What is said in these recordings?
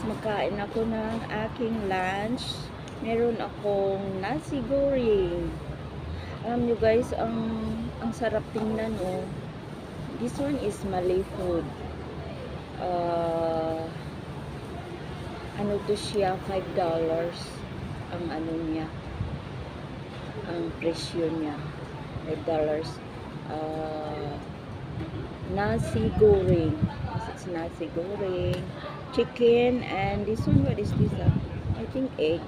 makain ako ng aking lunch. Meron akong nasi goreng. Alam nyo guys, ang sarap tingnan oh. This one is Malay food. Ano to siya, $5 ang ano niya, ang presyo niya, $5. Nasi goreng. It's nasi goreng, chicken, and this one, what is this? I think egg.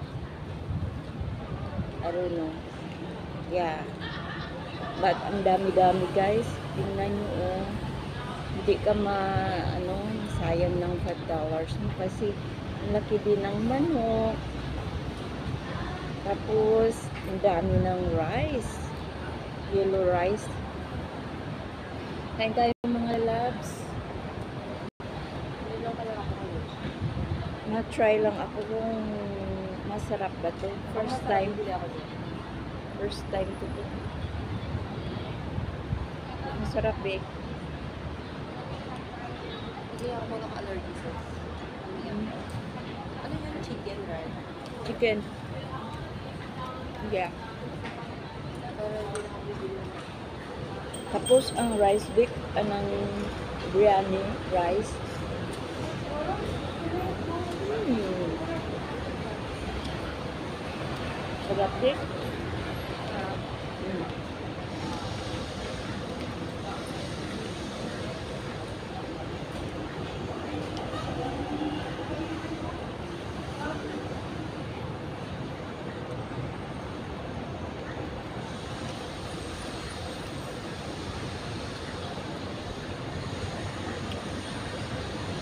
I don't know. Yeah. But ang dami-dami guys. Tingnan nyo oh. Hindi ka sayang ng $5 kasi ang laki din ng manok. Tapos ang dami ng rice. Yellow rice. Kain tayo mga loves. Na-try lang ako kung masarap ba to. First time ko to. Masarap eh. Hindi ako mag-allergy sa ano yung chicken, right? Chicken. Yeah. Tapos ang rice bake, anong biryani rice. Sarap din.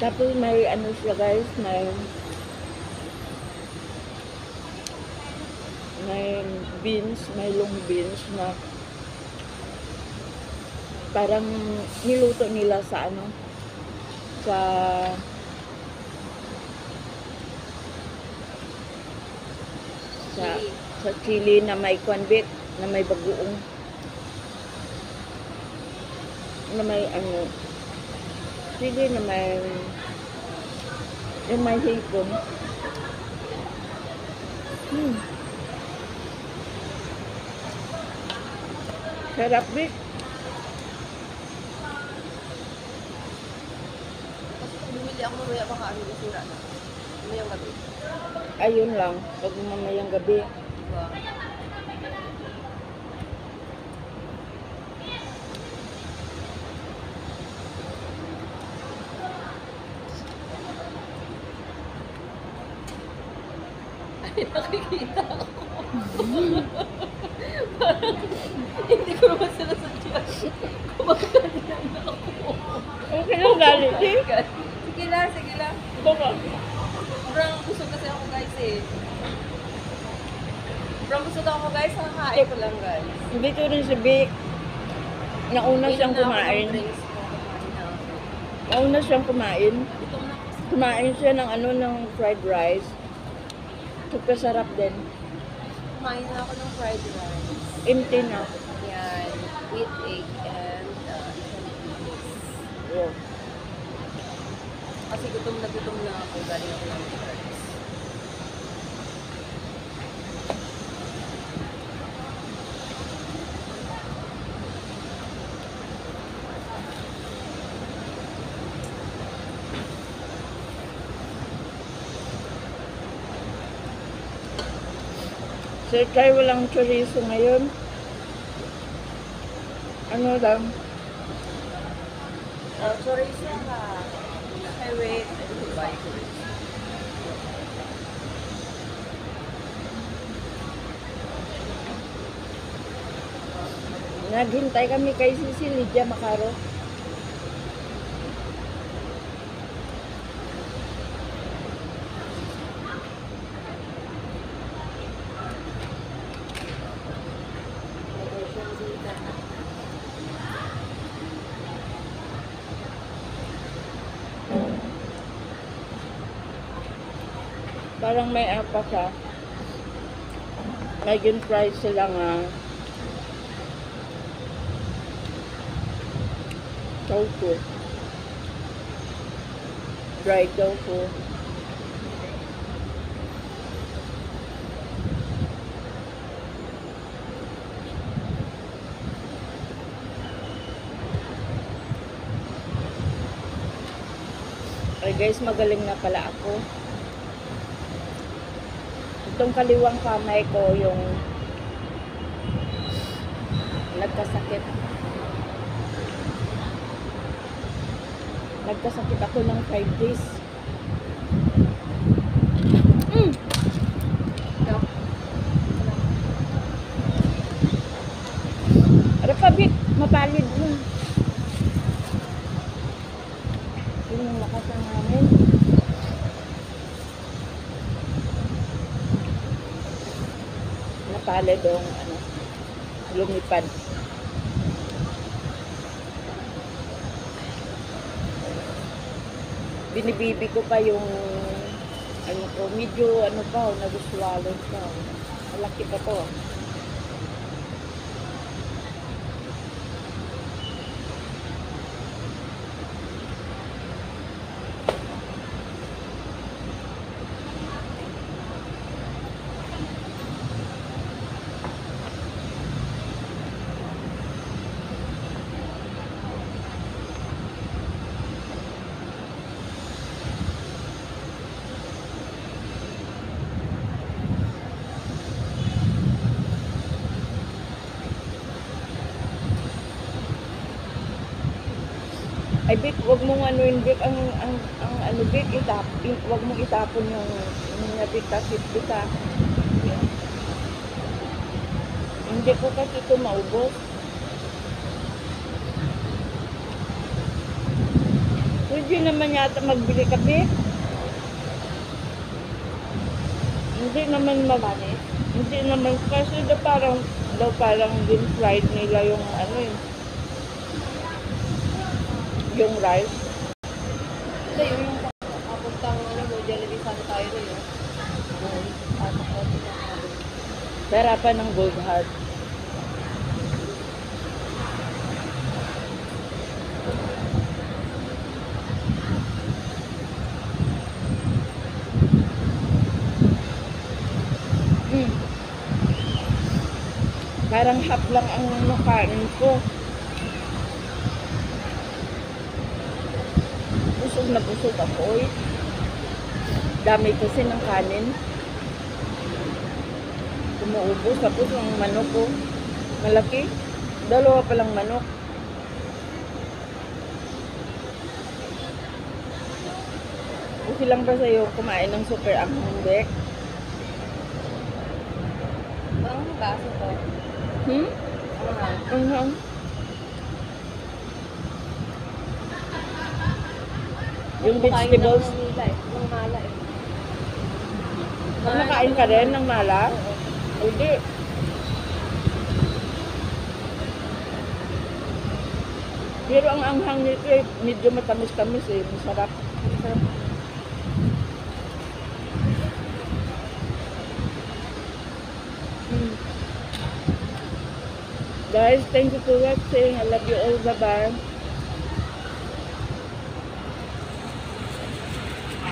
Tapos may ano siya guys, may beans, may long beans na parang niluto nila sa sa chili na may kwanbit, na may bagoong, na may chili na may hipon. Sarap din. Kasi kung bumili ako mamaya baka isura na. Mamayang gabi. Ayun lang, pag mamayang gabi. Diba? Ay, nakikita ako. Parang hindi ko naman sila sadya. Kumaganda na ako. Okay lang galit eh. Sige lang, sige lang. Baka. Sobrang busog kasi ako guys eh. Sobrang busog ako guys. Nakakain ko lang guys. Dito rin si Vic. Nauna siyang kumain. Nauna siyang kumain. Kumain siya ng ng fried rice. Super sarap din. Kumain na ako ng fried rice. Empty na. Yan. With egg and Yeah. kasi gutom na ako. Galing ako ng rice. Sir Kai, walang chorizo ngayon. Ano lang? Chorizo ka. Ay, wait. I need to buy chorizo. Naghintay kami kay si Lydia Macaro. Parang may apa siya. Naging price sila nga tofu. Dried tofu. Ay guys, magaling na pala ako. Itong kaliwang kamay ko yung nagkasakit. Nagkasakit ako ng 5 days. No. Ano pa, Vic? Mapalid mo. Yung lakas ng hangin. Napalid yung ano, lumipad. Binibibi ko pa yung ano ko, medyo ano pa, nag-swallow pa. Malaki pa to. Ay, Vic, wag mong ano yun, Vic, ang ano, Vic, wag mong itapon yung nabitasit kita. Hindi ko kasi ito maubos. Pwede naman yata magbili ka, Vic. Hindi naman mabanis. Hindi naman, kasi daw parang din fried nila yung ano yun. Yung rice. Hindi, yung papuntang ano mo, Jollibee sana tayo rin yun. Sarapan ng Gold Heart. Parang half lang ang nakain ko. Busog na busog ako eh. Dami kasi ng kanin. Umuubos. Tapos ang manok ko, malaki. 2 pa lang manok. Okay lang ba sa'yo kumain ng super anghang, Bek? Ang baso to. Anghang. Yung vegetables. Yung mala eh. Nakain ka rin ng mala? Oo. Hindi. Pero ang anghang nito eh, medyo matamis-tamis eh. Masarap. Masarap. Guys, thank you for watching. I love you all. Bye-bye.